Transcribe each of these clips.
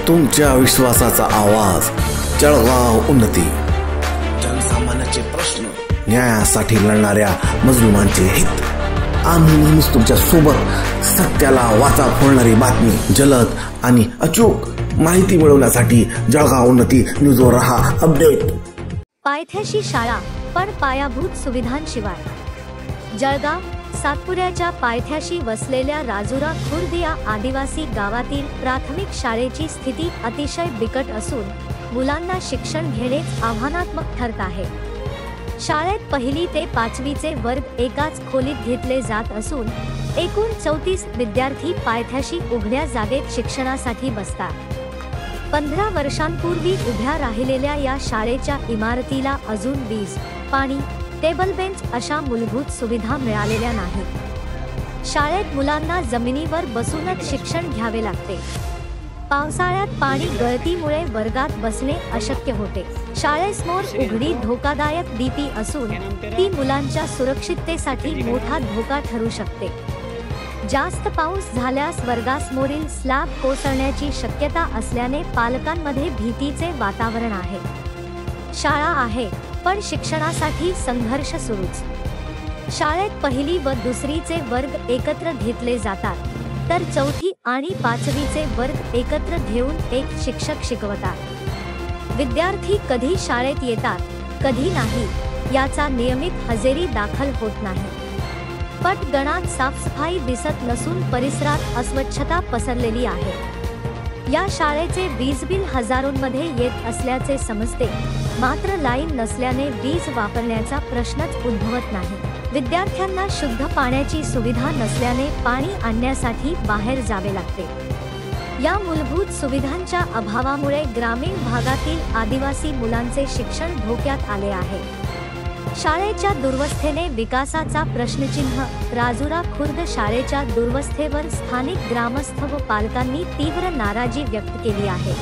तुमच्या विश्वासाचा आवाज जळगाव उन्नती। जनसामान्याचे प्रश्न, न्यायासाठी लढणाऱ्या मजलुमांचे हित। आम्ही नेहमीच तुमच्या सोबत। सत्याला वाचा फोडणारी बातमी, जलद आणि अचूक माहिती मिळवण्यासाठी जळगाव उन्नती न्यूजवर रहा अपडेट। पायथ्याशी शाळा पण पायाभूत सुविधांशिवाय। जळगाव सातपुड्याच्या पायथ्याशी वसलेल्या राजुरा खुर्द या आदिवासी गावातील प्राथमिक शाळेची स्थिती अतिशय बिकट असून मुलांना शिक्षण घेणे आव्हानात्मक ठरत आहे। शाळेत 1ली ते 5वीचे वर्ग एकाच खोलीत घेतले जात असून एकूण 34 विद्यार्थी पायथ्याशी उघड्या जागेत शिक्षणासाठी बसतात। 15 वर्षांपूर्वी उभ्या राहिलेल्या या शाळेच्या इमारतीला अजून वीज, पाणी, टेबल बेंच अशा मूलभूत सुविधा मिळालेल्या नाहीत। शाळेत मुलांना जमिनीवर बसूनच शिक्षण घ्यावे लागते। पावसाळ्यात पाणी गळतीमुळे वर्गात बसणे अशक्य होते। शाळेसमोर उघडी धोकादायक डीपी असून ती मुलांच्या सुरक्षिततेसाठी मोठा धोका ठरू शकते। जास्त पाऊस झाल्यास वर्गासमोरील स्लॅब कोसळण्याची शक्यता असल्याने पालकांमध्ये भीतीचे वातावरण आहे। शाळा आहे पण शिक्षणासाठी संघर्ष सुरूच। शाळेत 1ली व 2रीचे वर्ग एकत्र घेतले जातात, तर 4थी आणि 5वीचे वर्ग एकत्र घेऊन एक शिक्षक शिकवतात। विद्यार्थी कधी शाळेत येतात, कधी नाही, याचा नियमित हजेरी दाखल होत नाही। पटगणात साफसफाई दिसत नसून परिसरात अस्वच्छता पसरलेली आहे। या शाळेचे वीज बिल हजारोंमध्ये येत असल्याचे समजते, मात्र लाईन नसल्याने वीज वापरण्याचा प्रश्नच उद्भवत नाही। विद्यार्थ्यांना शुद्ध पाण्याची सुविधा नसल्याने पाणी आणण्यासाठी बाहेर जावे लागते। या मूलभूत सुविधांच्या अभावामुळे ग्रामीण भागातील आदिवासी मुलांचे शिक्षण धोक्यात आले आहे। शाळेच्या दुर्वस्थेने विकासाचा प्रश्नचिन्ह। राजुरा खुर्द शाळेच्या दुर्वस्थेवर स्थानिक ग्रामस्थ व पालकांनी तीव्र नाराजी व्यक्त केली आहे।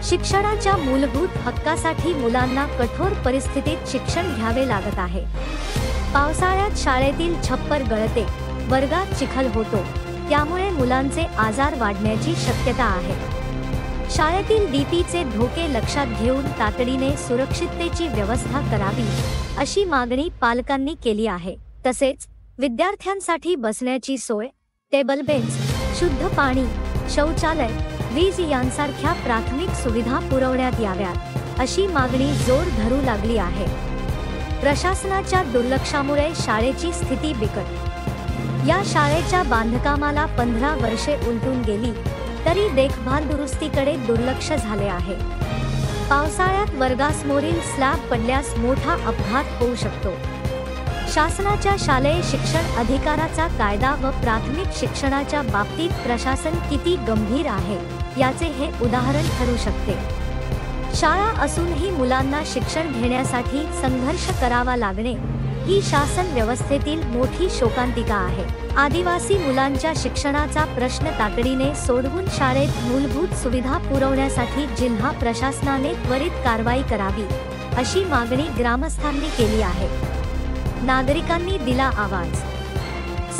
शिक्षणाच्या मूलभूत हक्कासाठी मुलांना कठोर परिस्थितीत शिक्षण घ्यावे लागत आहे। पावसाळ्यात शाळेतील छप्पर गळते, वर्गात चिखल होतो, त्यामुळे मुलांचे आजार वाढण्याची शक्यता आहे। शाळेतील डीपीचे धोके लक्षात घेऊन तातडीने सुरक्षिततेची व्यवस्था करावी, अशी मागणी पालकांनी केली आहे। तसेच विद्यार्थ्यांसाठी बसण्याची सोय, टेबल बेंच, शुद्ध पाणी, शौचालय, वीज यांसारख्या प्राथमिक सुविधा पुरवण्यात याव्यात, अशी मागणी जोर धरू लागली आहे। प्रशासनाच्या दुर्लक्षामुळे शाळेची स्थिती बिकट। या शाळेच्या बांधकामाला 15 वर्षे उलटून गेली तरी देखभाल दुरुस्तीकडे दुर्लक्ष झाले आहे। पावसाळ्यात वर्गासमोरील स्लॅब पडल्यास मोठा अपघात होऊ शकतो। शासनाच्या शालेय शिक्षण अधिकाराचा कायदा व प्राथमिक शिक्षणाच्या बाबतीत प्रशासन किती गंभीर आहे, याचे हे उदाहरण ठरू शकते। शाळा असूनही मुलांना शिक्षण घेण्यासाठी संघर्ष करावा लागणे ही शासन व्यवस्थेतील मोठी शोकांतिका आहे। आदिवासी मुलांच्या शिक्षणाचा प्रश्न तातडीने सोडवून शाळेत मूलभूत सुविधा पुरवण्यासाठी जिल्हा प्रशासनाने त्वरित कारवाई करावी, अशी मागणी ग्रामस्थांनी केली आहे। नागरिकांनी दिला आवाज।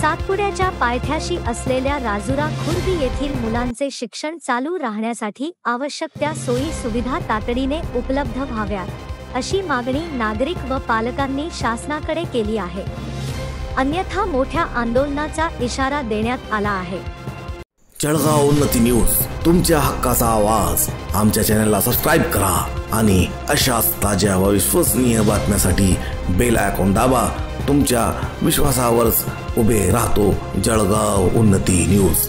सातपुड्याच्या पायथ्याशी असलेल्या राजुरा खुर्द येथील मुलांचे शिक्षण चालू राहण्यासाठी आवश्यक त्या सोयी सुविधा तातडीने उपलब्ध व्हाव्यात, अशी मागणी नागरिक व पालकांनी शासनाकडे केली आहे। अन्यथा मोठ्या आंदोलनाचा इशारा देण्यात आला आहे। जळगाव उन्नती न्यूज, तुमच्या हक्काचा आवाज। आमच्या चॅनलला सबस्क्राइब करा आणि अशाच ताज्या व विश्वसनीय बातम्यांसाठी बेल आयकॉन दाबा। तुमच्या विश्वासावरच उभे राहतो जळगाव उन्नती न्यूज।